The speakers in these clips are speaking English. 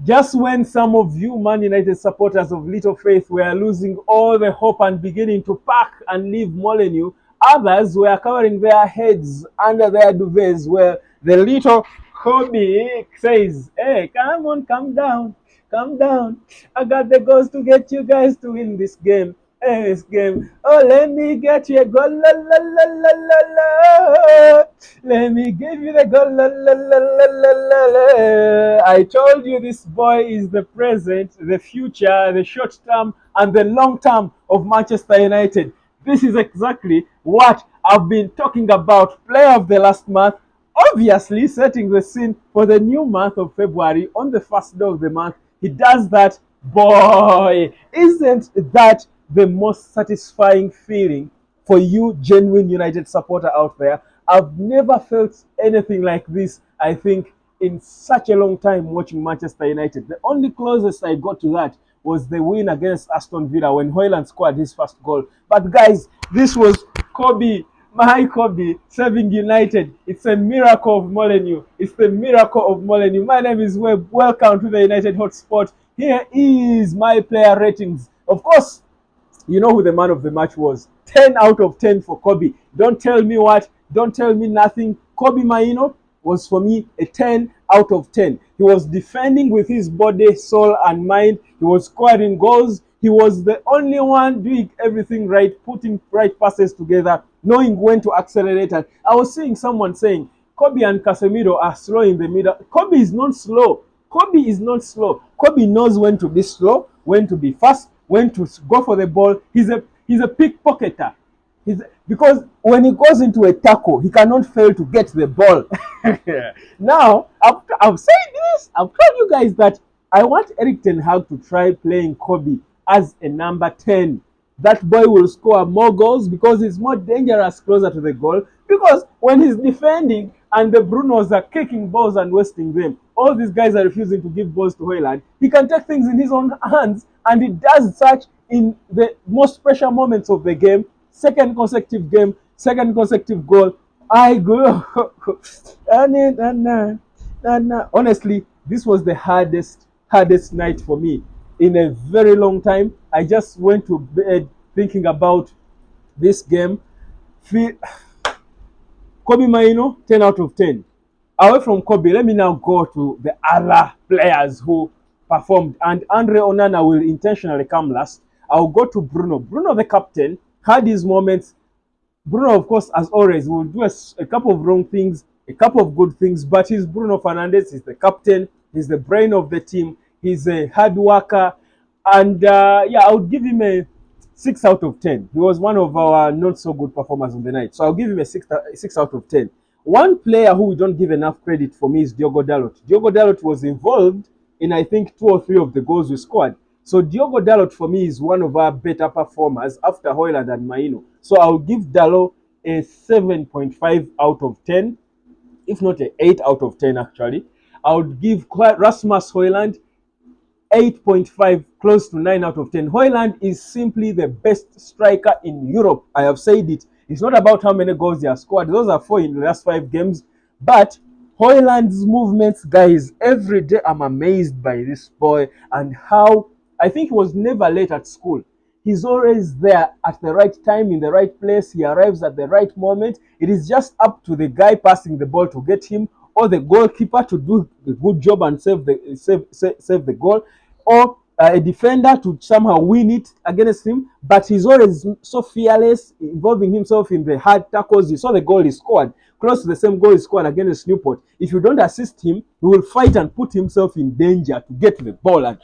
Just when some of you Man United supporters of little faith were losing all the hope and beginning to pack and leave Molineux, others were covering their heads under their duvets where the little Kobe says, hey, come on, come down, come down. I got the goals to get you guys to win this game. This game. Oh, let me get you a goal. La, la, la, la, la, la. Let me give you the goal. La, la, la, la, la, la, la. I told you this boy is the present, the future, the short term, and the long term of Manchester United. This is exactly what I've been talking about. Player of the last month, obviously setting the scene for the new month of February on the first day of the month. He does that. Boy, isn't that the most satisfying feeling for you, genuine United supporter out there? I've never felt anything like this, I think, in such a long time watching Manchester United. The only closest I got to that was the win against Aston Villa when Hojlund scored his first goal. But guys, this was Kobe, my Kobe, saving United. It's a miracle of Molineux. It's the miracle of Molineux. My name is Webb. Welcome to the United Hotspot. Here is my player ratings. Of course, you know who the man of the match was. 10 out of 10 for Kobe. Don't tell me what. Don't tell me nothing. Kobe Mainoo was for me a 10 out of 10. He was defending with his body, soul, and mind. He was scoring goals. He was the only one doing everything right, putting right passes together, knowing when to accelerate. And I was seeing someone saying Kobe and Casemiro are slow in the middle. Kobe is not slow. Kobe is not slow. Kobe knows when to be slow, when to be fast, when to go for the ball. He's a pickpocketer. Because when he goes into a tackle, he cannot fail to get the ball. Now, I've said this. I've told you guys that I want Eric Ten Hag to try playing Kobe as a number 10. That boy will score more goals because he's more dangerous closer to the goal. Because when he's defending and the Brunos are kicking balls and wasting them, all these guys are refusing to give balls to Hojlund. He can take things in his own hands, and he does such in the most pressure moments of the game. Second consecutive game, second consecutive goal. I go. Honestly, this was the hardest night for me in a very long time. I just went to bed thinking about this game. Kobe Mainoo, 10 out of 10. Away from Kobe, let me now go to the other players who performed. And Andre Onana will intentionally come last. I'll go to Bruno. Bruno, the captain, had his moments. Bruno, of course, as always, will do a couple of wrong things, a couple of good things, but he's Bruno Fernandes. He's the captain. He's the brain of the team. He's a hard worker. And yeah, I would give him a 6 out of 10. He was one of our not so good performers on the night. So I'll give him a 6 out of 10. One player who we don't give enough credit for me is Diogo Dalot. Diogo Dalot was involved in, I think, 2 or 3 of the goals we scored. So Diogo Dalot for me is one of our better performers after Hojlund and Mainoo. So I'll give Dalot a 7.5 out of 10, if not an 8 out of 10 actually. I would give Rasmus Hojlund 8.5, close to 9 out of 10. Hojlund is simply the best striker in Europe. I have said it. It's not about how many goals he has scored. Those are 4 in the last 5 games. But Hojlund's movements, guys, every day I'm amazed by this boy and how I think he was never late at school. He's always there at the right time, in the right place. He arrives at the right moment. It is just up to the guy passing the ball to get him, or the goalkeeper to do a good job and save the goal, or a defender to somehow win it against him. But he's always so fearless, involving himself in the hard tackles. You saw the goal he scored, close to the same goal he scored against Newport. If you don't assist him, he will fight and put himself in danger to get the ball and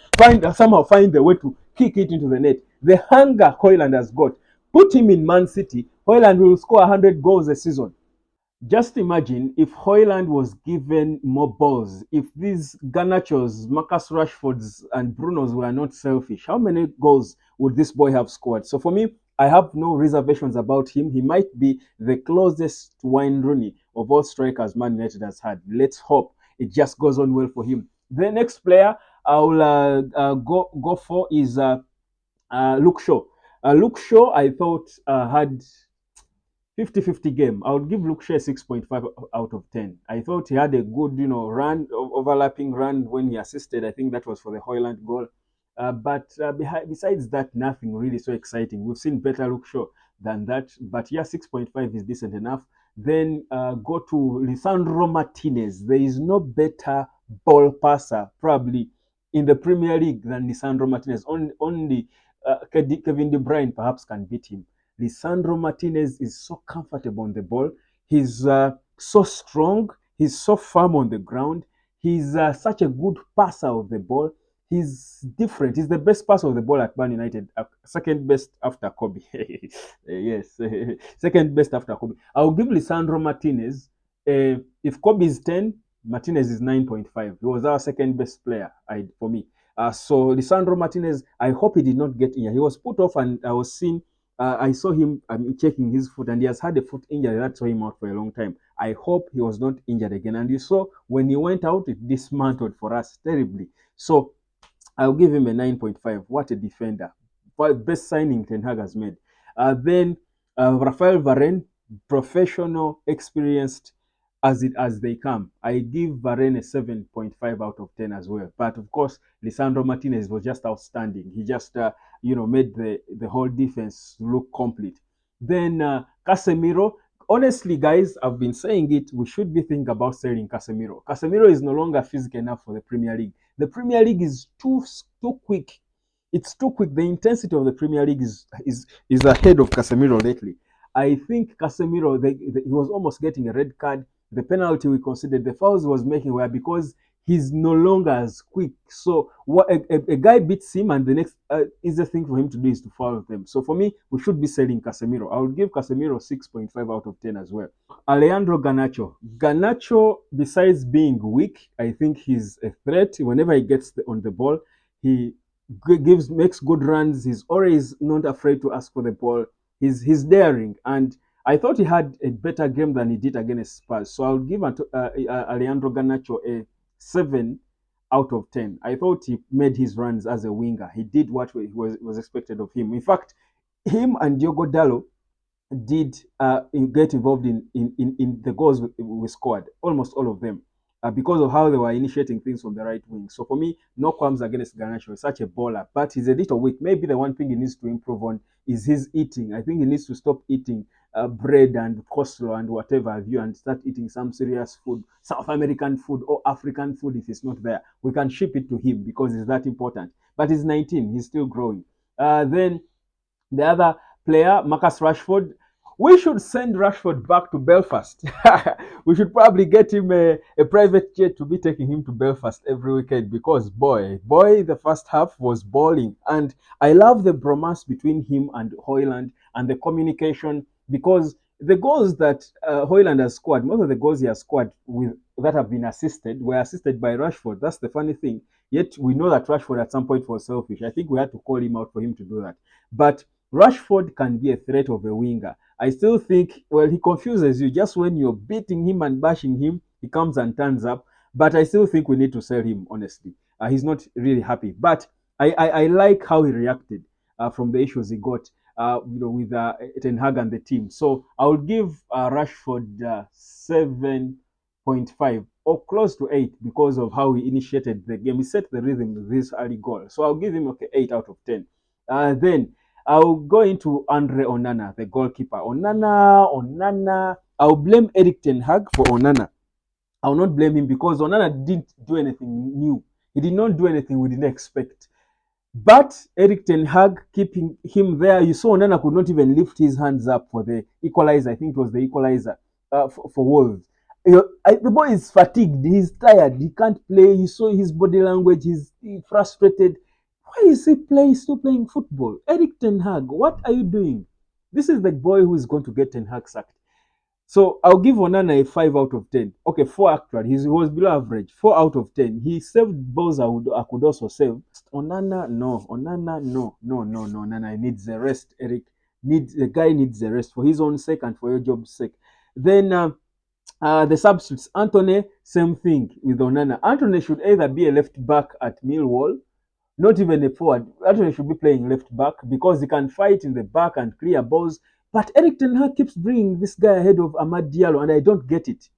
somehow find the way to kick it into the net. The hunger Hojlund has got. Put him in Man City, Hojlund will score 100 goals a season. Just imagine if Hojlund was given more balls, if these Garnachos, Marcus Rashfords, and Brunos were not selfish, how many goals would this boy have scored? So for me, I have no reservations about him. He might be the closest to Wayne Rooney of all strikers Man United has had. Let's hope it just goes on well for him. The next player I will go for is Luke Shaw. Luke Shaw, I thought had 50-50 game. I would give Luke Shea 6.5 out of 10. I thought he had a good, run, overlapping run when he assisted. I think that was for the Hojlund goal. But besides that, nothing really so exciting. We've seen better Luke Shaw than that. But yeah, 6.5 is decent enough. Then go to Lisandro Martinez. There is no better ball passer, probably, in the Premier League than Lisandro Martinez. Only Kevin De Bruyne perhaps can beat him. Lisandro Martinez is so comfortable on the ball. He's so strong. He's so firm on the ground. He's such a good passer of the ball. He's different. He's the best passer of the ball at Man United. Second best after Kobe. Yes, second best after Kobe. I'll give Lisandro Martinez. If Kobe is 10, Martinez is 9.5. He was our second best player for me. So Lisandro Martinez, I hope he did not get injured. He was put off, and I saw him checking his foot, and he has had a foot injury that saw him out for a long time. I hope he was not injured again. And you saw when he went out, it dismantled for us terribly. So I'll give him a 9.5. What a defender. Best signing Ten Hag has made. Then Rafael Varane, professional, experienced as they come. I give Varane a 7.5 out of 10 as well. But of course, Lisandro Martinez was just outstanding. He just made the whole defense look complete. Then Casemiro. Honestly, guys, I've been saying it. We should be thinking about selling Casemiro. Casemiro is no longer physical enough for the Premier League. The Premier League is too quick. It's too quick. The intensity of the Premier League is ahead of Casemiro lately. I think Casemiro, he was almost getting a red card. The penalty we considered, the fouls he was making were because he's no longer as quick. So what a guy beats him, and the next easiest thing for him to do is to foul them. So for me, we should be selling Casemiro. I would give Casemiro 6.5 out of 10 as well. Alejandro Garnacho. Garnacho, besides being weak, I think he's a threat. Whenever he gets on the ball, he makes good runs. He's always not afraid to ask for the ball. He's daring, and I thought he had a better game than he did against Spurs. So I'll give Alejandro Garnacho a 7 out of 10. I thought he made his runs as a winger. He did what was expected of him. In fact, him and Diogo Dalot did get involved in the goals we scored, almost all of them, because of how they were initiating things from the right wing. So for me, no qualms against Garnacho. He's such a baller, but he's a little weak. Maybe the one thing he needs to improve on is his eating. I think he needs to stop eating bread and coleslaw and whatever have you, and start eating some serious food, South American food or African food if it's not there. We can ship it to him because it's that important. But he's 19, he's still growing. Then the other player, Marcus Rashford. We should send Rashford back to Belfast. We should probably get him a private jet to be taking him to Belfast every weekend because, boy, the first half was balling. And I love the bromance between him and Hojlund and the communication because the goals that Hojlund has scored, most of the goals he has scored that have been assisted were assisted by Rashford. That's the funny thing. Yet we know that Rashford at some point was selfish. I think we had to call him out for him to do that. But Rashford can be a threat of a winger. I still think, well, he confuses you. Just when you're beating him and bashing him, he comes and turns up. But I still think we need to sell him, honestly. He's not really happy. But I like how he reacted from the issues he got with Ten Hag and the team. So I would give Rashford 7.5 or close to 8 because of how he initiated the game. He set the rhythm with this early goal. So I'll give him 8 out of 10. Then I'll go into Andre Onana, the goalkeeper. Onana. I'll blame Eric Ten Hag for Onana. I'll not blame him because Onana didn't do anything new. He did not do anything we didn't expect. But Eric Ten Hag keeping him there, you saw Onana could not even lift his hands up for the equalizer. I think it was the equalizer for Wolves. The boy is fatigued. He's tired. He can't play. You saw his body language. He's frustrated. Why is he still playing football? Eric Ten Hag, what are you doing? This is the boy who is going to get Ten Hag sacked. So I'll give Onana a 5 out of 10. Okay, 4 actually. He was below average. 4 out of 10. He saved balls I could also save. Onana, no. Onana needs a rest, Eric. The guy needs a rest for his own sake and for your job's sake. Then the substitutes. Anthony, same thing with Onana. Anthony should either be a left back at Millwall, not even a forward. Anthony should be playing left back because he can fight in the back and clear balls. But Eric Ten Hag keeps bringing this guy ahead of Amad Diallo, and I don't get it.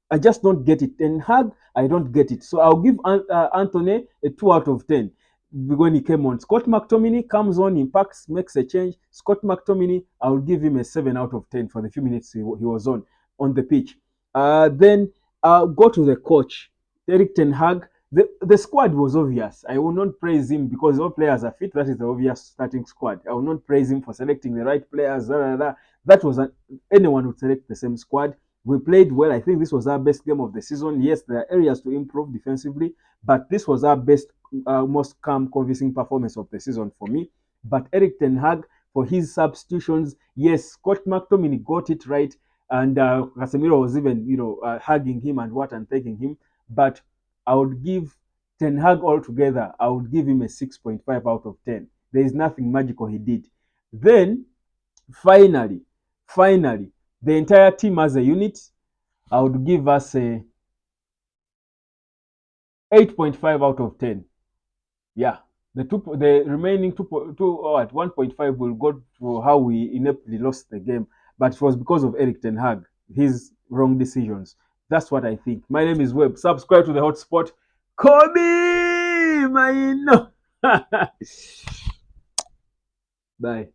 I just don't get it. Ten Hag, I don't get it. So I'll give Anthony a 2 out of 10 when he came on. Scott McTominay comes on, impacts, makes a change. Scott McTominay, I'll give him a 7 out of 10 for the few minutes he was on the pitch. Then go to the coach, Eric Ten Hag. The squad was obvious. I will not praise him because all players are fit. That is the obvious starting squad. I will not praise him for selecting the right players. That was anyone would select the same squad. We played well. I think this was our best game of the season. Yes, there are areas to improve defensively, but this was our best, most calm, convincing performance of the season for me. But Eric Ten Hag, for his substitutions, yes, Scott McTominay got it right, and Casemiro was even, hugging him and thanking him. But I would give Ten Hag altogether, I would give him a 6.5 out of 10. There is nothing magical he did. Then, finally, the entire team as a unit, I would give us a 8.5 out of 10. Yeah. The remaining 2 or at 1.5 will go to how we ineptly lost the game, but it was because of Eric Ten Hag, his wrong decisions. That's what I think. My name is Webb. Subscribe to the hotspot. Kobe Mainoo. Bye.